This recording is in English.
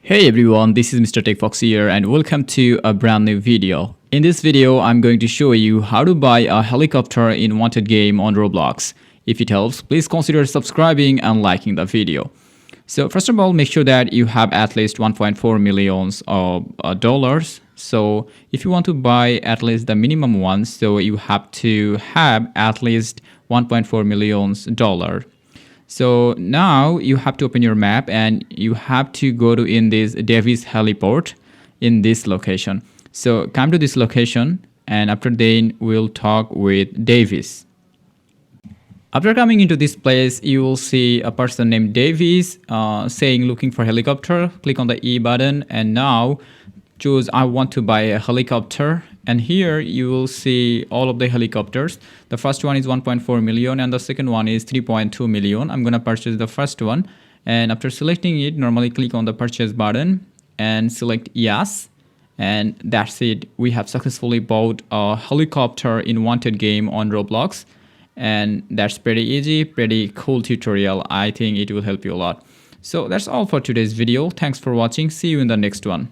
Hey everyone, this is Mr. TECHFOX here and welcome to a brand new video. In this video, I'm going to show you how to buy a helicopter in Wanted game on Roblox. If it helps, please consider subscribing and liking the video. So first of all, make sure that you have at least 1.4 millions of dollars. So if you want to buy at least the minimum one, so you have to have at least 1.4 millions dollar. So now you have to open your map and you have to go to in this Davis heliport in this location. So come to this location and after then we'll talk with Davis. After coming into this place, you will see a person named Davis saying looking for helicopter. Click on the E button and now choose I want to buy a helicopter, and here you will see all of the helicopters. The first one is 1.4 million and the second one is 3.2 million. I'm gonna purchase the first one, and after selecting it, normally click on the purchase button and select yes, and that's it. We have successfully bought a helicopter in Wanted game on Roblox, and that's pretty easy, pretty cool tutorial. I think it will help you a lot. So that's all for today's video. Thanks for watching. See you in the next one.